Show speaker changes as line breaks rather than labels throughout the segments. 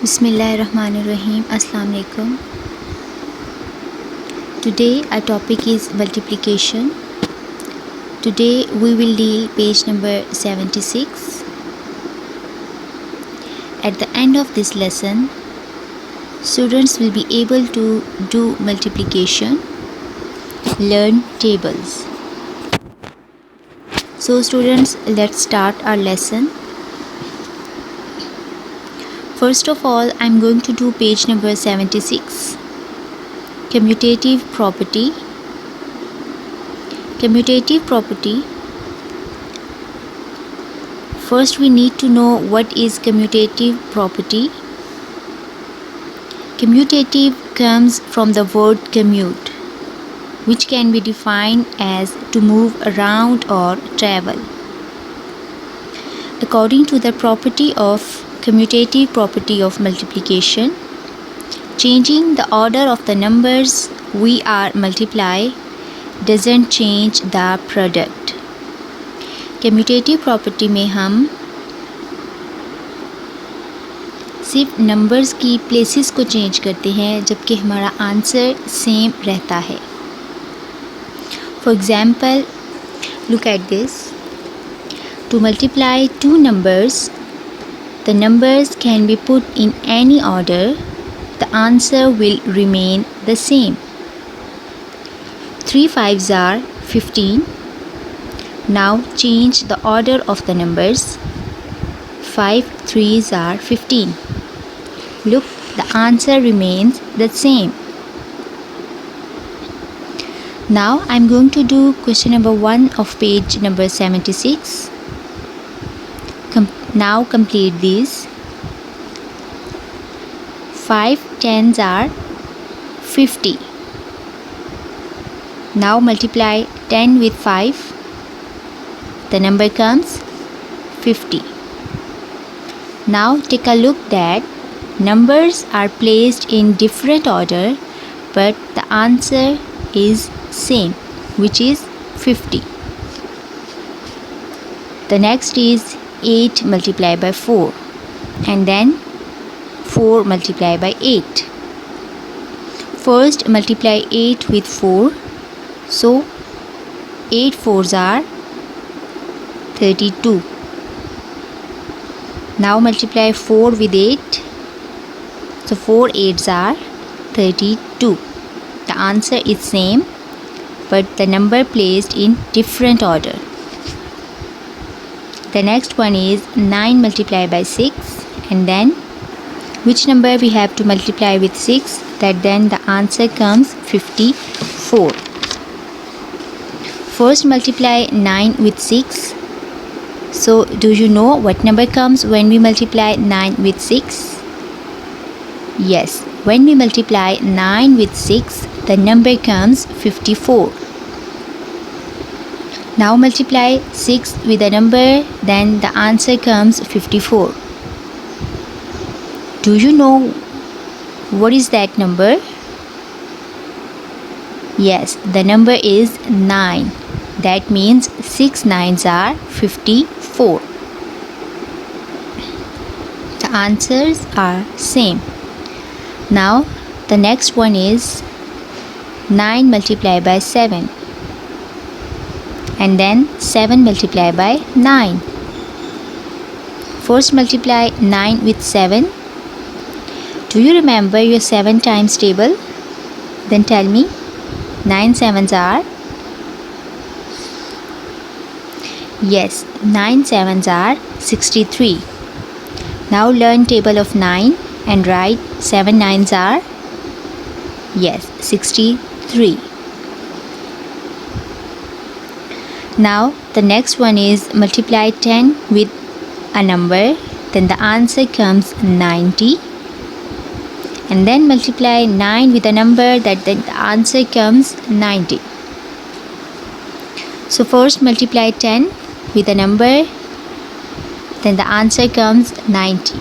Bismillahirrahmanirrahim. Assalamu alaikum. Today our topic is multiplication. Today we will deal page number 76. At the end of this lesson, students will be able to do multiplication, learn tables. So students, let's start our lesson. First of all, I'm going to do page number 76. Commutative property. Commutative property. First we need to know what is commutative property. Commutative comes from the word commute, which can be defined as to move around or travel. According to the property of commutative property of multiplication, changing the order of the numbers we are multiply doesn't change the product. Commutative property में हम सिर्फ numbers की places को change करते हैं जबकि हमारा answer same रहता है. For example, look at this. To multiply two numbers, the numbers can be put in any order. The answer will remain the same. 3 5s are 15. Now change the order of the numbers. 5 3s are 15. Look, the answer remains the same. Now I'm going to do question number 1 of page number 76. Now complete these. 5 10s are 50. Now multiply 10 with 5. The number comes 50. Now take a look that numbers are placed in different order, but the answer is same, which is 50. The next is 8 multiplied by 4, and then 4 multiplied by 8. First multiply 8 with 4, so 8 4s are 32. Now multiply 4 with 8, so 4 8s are 32. The answer is same, but the number placed in different order. The next one is 9 multiplied by 6, and then which number we have to multiply with 6, that then the answer comes 54. First multiply 9 with 6. So do you know what number comes when we multiply 9 with 6? Yes, when we multiply 9 with 6, the number comes 54. Now multiply 6 with a number, then the answer comes 54. Do you know what is that number? Yes, the number is 9. That means 6 9s are 54. The answers are same. Now the next one is 9 multiplied by 7, and then 7 multiplied by 9. First multiply 9 with 7. Do you remember your 7 times table? Then tell me. 9 7s are? Yes, 9 7s are 63. Now learn table of 9 and write 7 9s are? Yes, 63. Now the next one is multiply 10 with a number, then the answer comes 90. And then multiply 9 with a number, that then the answer comes 90. So first multiply 10 with a number, then the answer comes 90.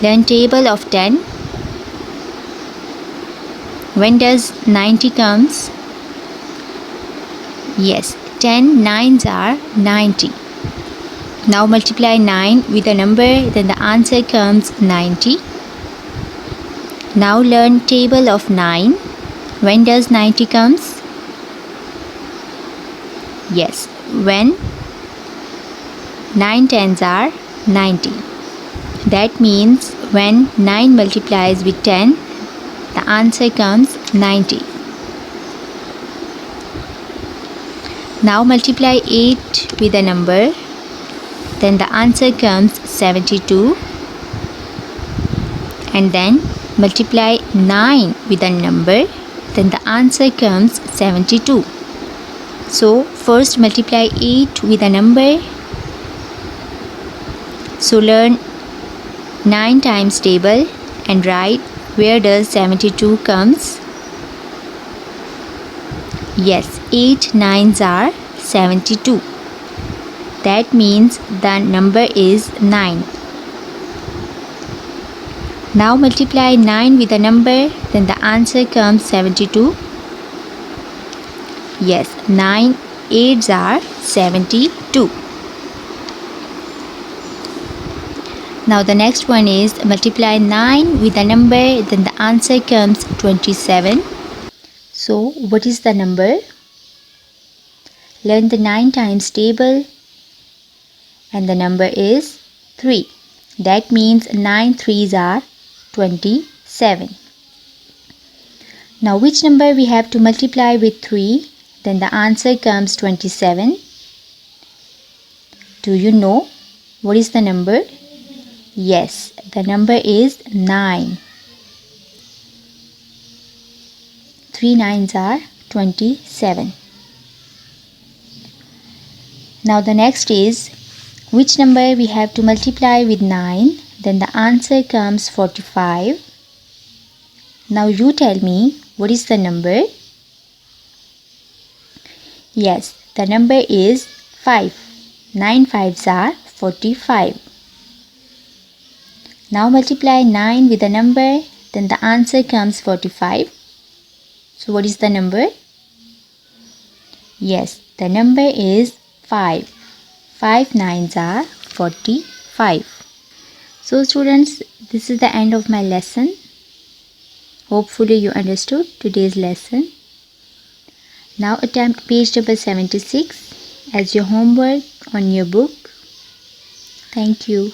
Learn table of 10. When does 90 comes? Yes, 10 9s are 90. Now multiply 9 with a number, then the answer comes 90. Now learn table of 9. When does 90 comes? Yes, when 9 tens are 90. That means when 9 multiplies with 10, the answer comes 90. Now multiply 8 with a number, then the answer comes 72. And then multiply 9 with a number, then the answer comes 72. So first multiply 8 with a number. So learn 9 times table and write where does 72 comes. Yes, 8 9s are 72. That means the number is 9. Now multiply 9 with a number, then the answer comes 72. Yes, 9 8s are 72. Now the next one is multiply 9 with a number, then the answer comes 27. So what is the number? Learn the 9 times table and the number is 3. That means 9 3s are 27. Now which number we have to multiply with 3? Then the answer comes 27. Do you know what is the number? Yes, the number is 9. 3 9s are 27. Now the next is which number we have to multiply with 9? Then the answer comes 45. Now you tell me what is the number? Yes, the number is 5. 9 5s are 45. Now multiply 9 with a number, then the answer comes 45. So what is the number? Yes, the number is 5. 5 9s are 45. So students, this is the end of my lesson. Hopefully you understood today's lesson. Now attempt page number 76 as your homework on your book. Thank you.